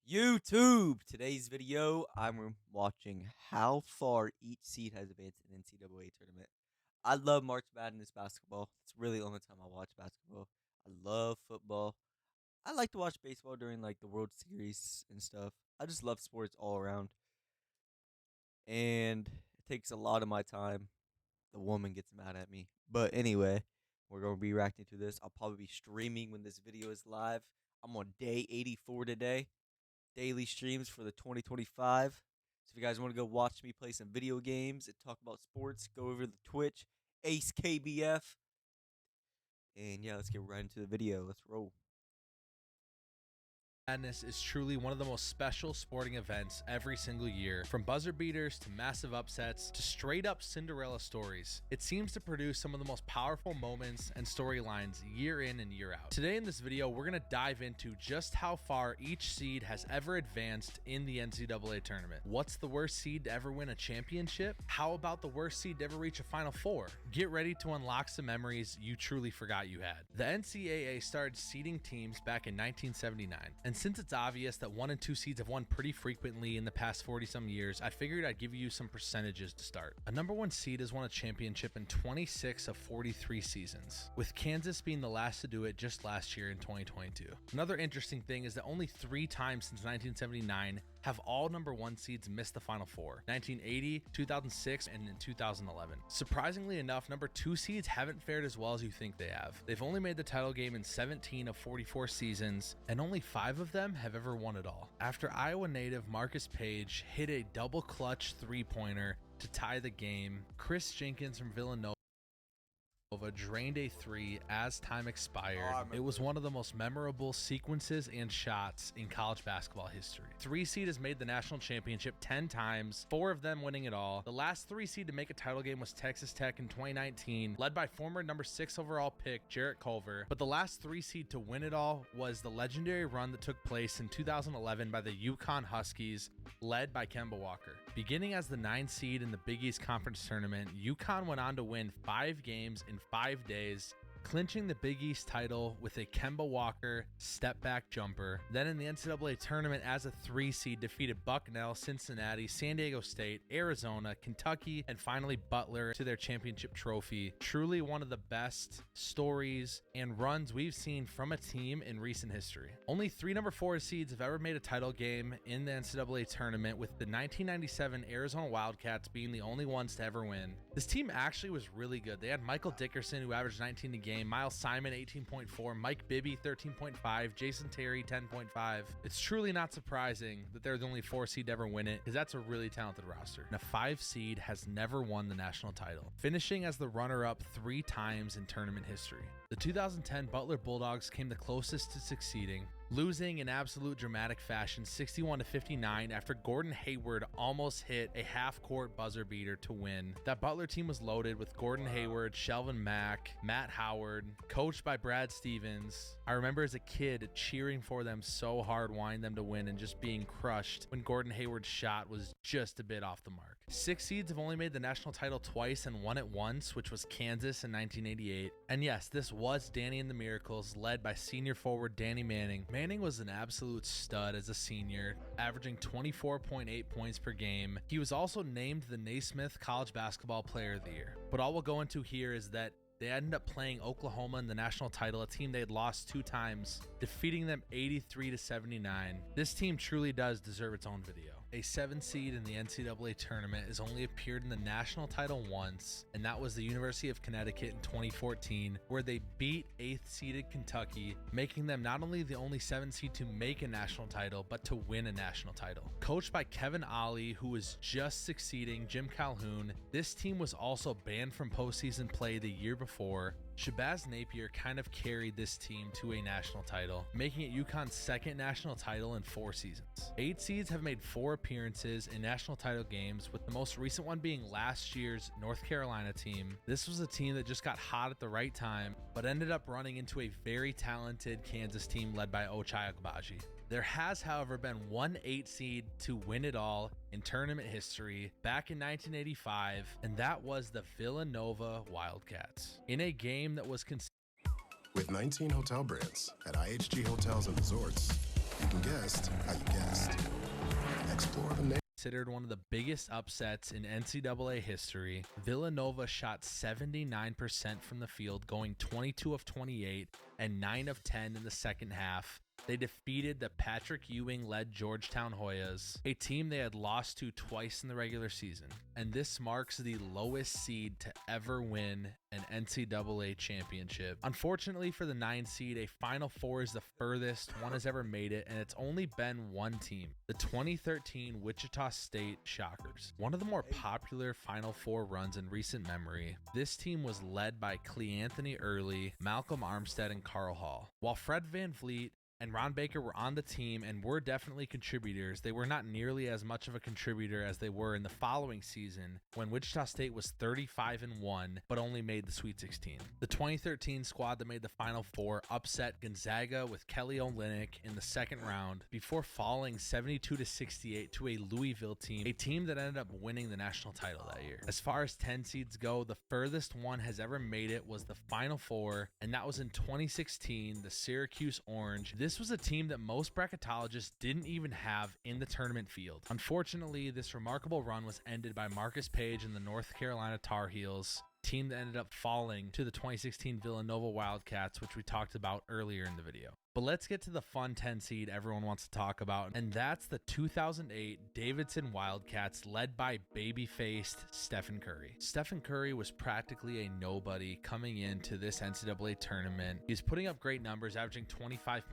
YouTube. Today's video, I'm watching how far each seed has advanced in NCAA tournament. I love March Madness basketball. It's really the only time I watch basketball. I love football. I like to watch baseball during like the World Series and stuff. I just love sports all around, and it takes a lot of my time. The woman gets mad at me, but anyway, we're gonna be reacting to this. I'll probably be streaming when this video is live. I'm on day 84 today. Daily streams for the 2025. So if you guys want to go watch me play some video games and talk about sports, go over to the Twitch, Ace KBF. And yeah, let's get right into the video. Let's roll. Madness is truly one of the most special sporting events every single year. From buzzer beaters to massive upsets to straight up Cinderella stories, it seems to produce some of the most powerful moments and storylines year in and year out. Today in this video, we're going to dive into just how far each seed has ever advanced in the NCAA tournament. What's the worst seed to ever win a championship? How about the worst seed to ever reach a Final Four? Get ready to unlock some memories you truly forgot you had. The NCAA started seeding teams back in 1979, and since it's obvious that 1 and 2 seeds have won pretty frequently in the past 40 some years, I figured I'd give you some percentages to start. A number 1 seed has won a championship in 26 of 43 seasons, with Kansas being the last to do it just last year in 2022. Another interesting thing is that only 3 times since 1979 have all number 1 seeds missed the Final Four: 1980, 2006, and in 2011. Surprisingly enough, number 2 seeds haven't fared as well as you think they have. They've only made the title game in 17 of 44 seasons, and only 5 of them have ever won it all. After Iowa native Marcus Page hit a double clutch 3-pointer to tie the game, Chris Jenkins from Villanova drained a 3 as time expired. It was one of the most memorable sequences and shots in college basketball history. 3 seed has made the national championship 10 times, 4 of them winning it all. The last 3 seed to make a title game was Texas Tech in 2019, led by former number 6 overall pick Jarrett Culver. But the last 3 seed to win it all was the legendary run that took place in 2011 by the UConn Huskies, led by Kemba Walker. Beginning as the 9 seed in the Big East Conference Tournament, UConn went on to win 5 games in 5 days, clinching the Big East title with a Kemba Walker step-back jumper. Then in the NCAA tournament as a 3 seed, defeated Bucknell, Cincinnati, San Diego State, Arizona, Kentucky, and finally Butler to their championship trophy. Truly one of the best stories and runs we've seen from a team in recent history. Only 3 number 4 seeds have ever made a title game in the NCAA tournament, with the 1997 Arizona Wildcats being the only ones to ever win. This team actually was really good. They had Michael Dickerson, who averaged 19 a game, Miles Simon 18.4, Mike Bibby 13.5, Jason Terry 10.5. It's truly not surprising that they're the only 4 seed to ever win it, because that's a really talented roster. And a 5 seed has never won the national title, finishing as the runner-up 3 times in tournament history. The 2010 Butler Bulldogs came the closest to succeeding, losing in absolute dramatic fashion 61-59 after Gordon Hayward almost hit a half-court buzzer beater to win. That Butler team was loaded with Gordon Hayward, Shelvin Mack, Matt Howard, coached by Brad Stevens. I remember as a kid cheering for them so hard, wanting them to win, and just being crushed when Gordon Hayward's shot was just a bit off the mark. 6 seeds have only made the national title twice and won it once, which was Kansas in 1988. And yes, this was Danny and the Miracles, led by senior forward Danny Manning. Manning was an absolute stud as a senior, averaging 24.8 points per game. He was also named the Naismith College Basketball Player of the Year. But all we'll go into here is that they ended up playing Oklahoma in the national title, a team they had lost 2 times, defeating them 83-79. This team truly does deserve its own video. A 7 seed in the NCAA tournament has only appeared in the national title once, and that was the University of Connecticut in 2014, where they beat 8th seeded Kentucky, making them not only the only 7 seed to make a national title, but to win a national title. Coached by Kevin Ollie, who was just succeeding Jim Calhoun, this team was also banned from postseason play the year before. Shabazz Napier kind of carried this team to a national title, making it UConn's 2nd national title in 4 seasons. 8 seeds have made 4 appearances in national title games, with the most recent one being last year's North Carolina team. This was a team that just got hot at the right time, but ended up running into a very talented Kansas team led by Ochai Agbaji. There has, however, been 1 8 seed to win it all in tournament history back in 1985, and that was the Villanova Wildcats. In a game that was With 19 hotel brands at IHG Hotels and Resorts, you can guest how you guest. considered one of the biggest upsets in NCAA history. Villanova shot 79% from the field, going 22 of 28 and 9 of 10 in the second half. They defeated the Patrick Ewing-led Georgetown Hoyas, a team they had lost to twice in the regular season. And this marks the lowest seed to ever win an NCAA championship. Unfortunately for the 9 seed, a Final Four is the furthest one has ever made it, and it's only been one team, the 2013 Wichita State Shockers. One of the more popular Final Four runs in recent memory. This team was led by Cleanthony Early, Malcolm Armstead, and Carl Hall. While Fred VanVleet and Ron Baker were on the team and were definitely contributors, they were not nearly as much of a contributor as they were in the following season when Wichita State was 35-1 but only made the Sweet 16. The 2013 squad that made the Final Four upset Gonzaga with Kelly Olynyk in the second round before falling 72-68 to a Louisville team, a team that ended up winning the national title that year. As far as 10 seeds go, the furthest one has ever made it was the Final Four, and that was in 2016, the Syracuse Orange. This was a team that most bracketologists didn't even have in the tournament field. Unfortunately, this remarkable run was ended by Marcus Page and the North Carolina Tar Heels, team that ended up falling to the 2016 Villanova Wildcats, which we talked about earlier in the video. But let's get to the fun 10 seed everyone wants to talk about, and that's the 2008 Davidson Wildcats led by baby-faced Stephen Curry. Stephen Curry was practically a nobody coming into this NCAA tournament. He's putting up great numbers, averaging 25.9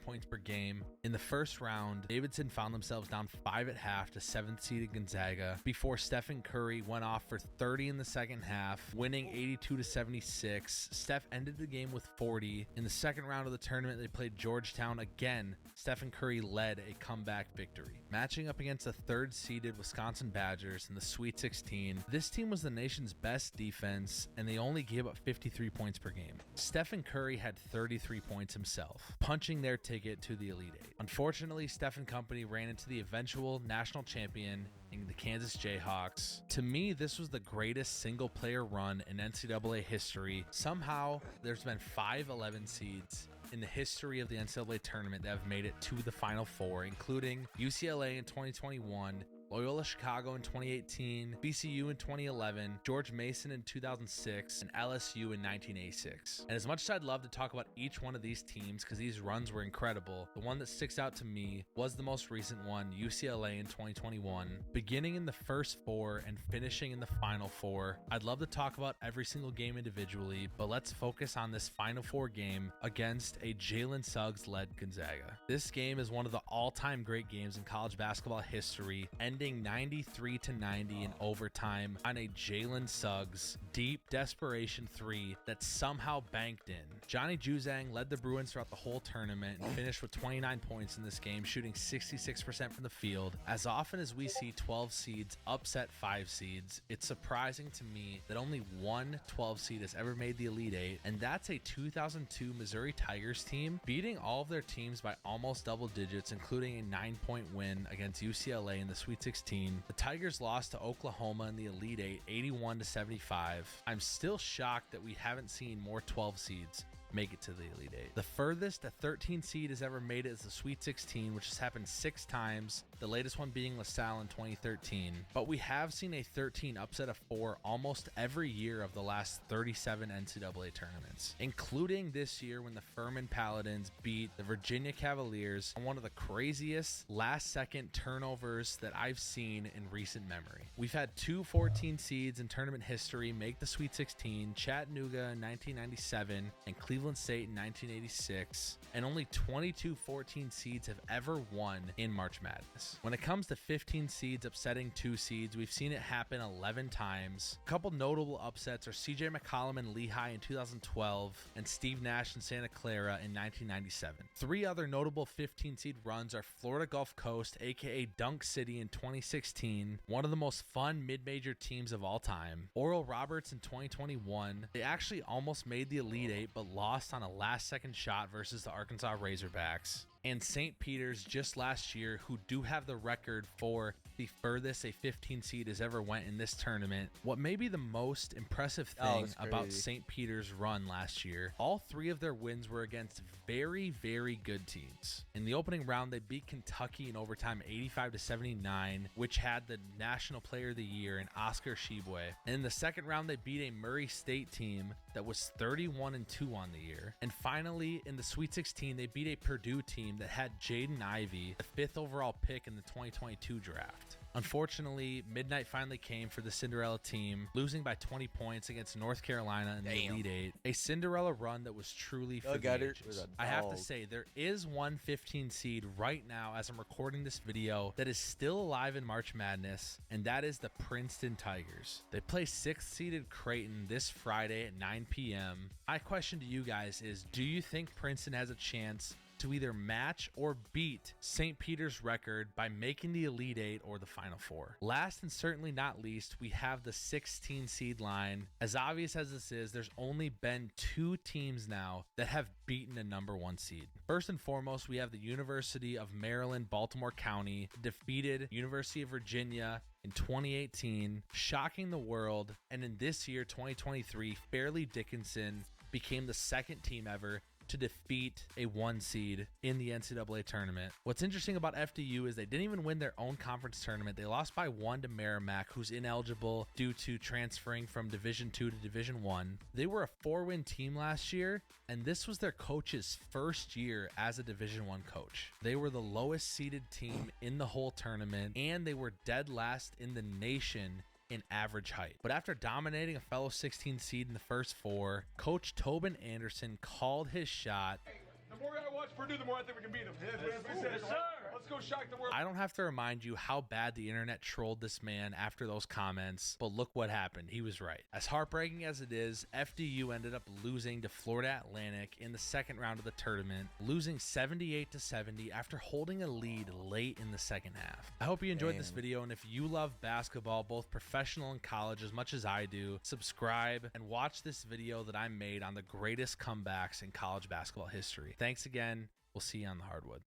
points per game. In the first round, Davidson found themselves down 5 at half to 7th seeded Gonzaga before Stephen Curry went off for 30 in the second half, winning 82-76. Steph ended the game with 40. In the second round of the tournament, they played Georgetown. Again, Stephen Curry led a comeback victory. Matching up against the third-seeded Wisconsin Badgers in the Sweet 16, this team was the nation's best defense, and they only gave up 53 points per game. Stephen Curry had 33 points himself, punching their ticket to the Elite Eight. Unfortunately, Steph and company ran into the eventual national champion in the Kansas Jayhawks. To me, this was the greatest single-player run in NCAA history. Somehow, there's been 5 11 seeds in the history of the NCAA tournament that have made it to the Final Four, including UCLA in 2021, Loyola Chicago in 2018, VCU in 2011, George Mason in 2006, and LSU in 1986. And as much as I'd love to talk about each one of these teams because these runs were incredible, the one that sticks out to me was the most recent one, UCLA in 2021. Beginning in the first 4 and finishing in the Final Four, I'd love to talk about every single game individually, but let's focus on this Final Four game against a Jalen Suggs-led Gonzaga. This game is one of the all-time great games in college basketball history, ending 93-90 in overtime on a Jalen Suggs deep desperation 3 that somehow banked in. Johnny Juzang led the Bruins throughout the whole tournament and finished with 29 points in this game, shooting 66% from the field. As often as we see 12 seeds upset 5 seeds, it's surprising to me that only one 12 seed has ever made the Elite Eight, and that's a 2002 Missouri Tigers team beating all of their teams by almost double digits, including a 9-point win against UCLA in the Sweet 16. The Tigers lost to Oklahoma in the Elite Eight 81-75. I'm still shocked that we haven't seen more 12 seeds make it to the Elite Eight. The furthest a 13 seed has ever made it is the Sweet 16, which has happened 6 times, the latest one being LaSalle in 2013. But we have seen a 13 upset of 4 almost every year of the last 37 NCAA tournaments, including this year when the Furman Paladins beat the Virginia Cavaliers on one of the craziest last-second turnovers that I've seen in recent memory. We've had 2 14 seeds in tournament history make the Sweet 16, Chattanooga in 1997 and Cleveland State in 1986, and only 22 14 seeds have ever won in March Madness. When it comes to 15 seeds upsetting 2 seeds, we've seen it happen 11 times. A couple notable upsets are CJ McCollum and Lehigh in 2012 and Steve Nash in Santa Clara in 1997. 3 other notable 15 seed runs are Florida Gulf Coast, aka Dunk City in 2016, one of the most fun mid-major teams of all time, Oral Roberts in 2021. They actually almost made the Elite Eight but lost on a last-second shot versus the Arkansas Razorbacks. and St. Peter's just last year, who do have the record for the furthest a 15 seed has ever went in this tournament. What may be the most impressive thing about St. Peter's run last year, all 3 of their wins were against very, very good teams. In the opening round, they beat Kentucky in overtime 85-79, which had the National Player of the Year in Oscar Shibwe. And in the second round, they beat a Murray State team that was 31-2 on the year. And finally, in the Sweet 16, they beat a Purdue team that had Jaden Ivey, the 5th overall pick in the 2022 draft. Unfortunately, midnight finally came for the Cinderella team, losing by 20 points against North Carolina in the Elite Eight. A Cinderella run that was truly for the ages. I have to say, there is one 15 seed right now as I'm recording this video that is still alive in March Madness, and that is the Princeton Tigers. They play 6th seeded Creighton this Friday at 9 p.m. My question to you guys is, do you think Princeton has a chance to either match or beat St. Peter's record by making the Elite Eight or the Final Four? Last and certainly not least, we have the 16 seed line. As obvious as this is, there's only been 2 teams now that have beaten a number 1 seed. First and foremost, we have the University of Maryland, Baltimore County, defeated University of Virginia in 2018, shocking the world. And in this year, 2023, Fairleigh Dickinson became the 2nd team ever to defeat a 1 seed in the NCAA tournament. What's interesting about FDU is they didn't even win their own conference tournament. They lost by 1 to Merrimack, who's ineligible due to transferring from Division II to Division I. They were a 4-win team last year, and this was their coach's first year as a Division I coach. They were the lowest seeded team in the whole tournament, and they were dead last in the nation in average height. But after dominating a fellow 16 seed in the first 4, Coach Tobin Anderson called his shot. Hey, the more I watch Purdue, the more I think we can beat them. Yes, sir. Let's go shock the world. I don't have to remind you how bad the internet trolled this man after those comments, but look what happened. He was right. As heartbreaking as it is, FDU ended up losing to Florida Atlantic in the second round of the tournament, losing 78-70 after holding a lead late in the second half. I hope you enjoyed this video, and if you love basketball, both professional and college as much as I do, subscribe and watch this video that I made on the greatest comebacks in college basketball history. Thanks again. We'll see you on the hardwood.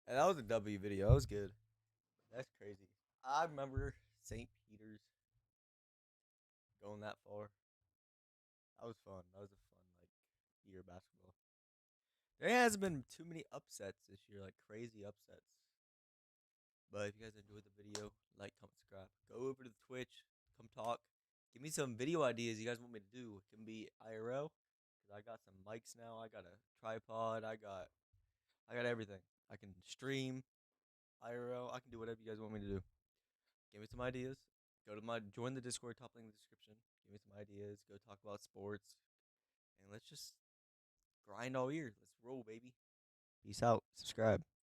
And that was a W video. That was good. That's crazy. I remember St. Peter's going that far. That was fun. That was a fun year of basketball. There hasn't been too many upsets this year, like crazy upsets. But if you guys enjoyed the video, like, comment, subscribe. Go over to the Twitch. Come talk. Give me some video ideas you guys want me to do. It can be IRL, because I got some mics now. I got a tripod. I got everything. I can stream IRL. I can do whatever you guys want me to do. Give me some ideas. Join the Discord, top link in the description. Give me some ideas. Go talk about sports. And let's just grind all year. Let's roll, baby. Peace out. Subscribe.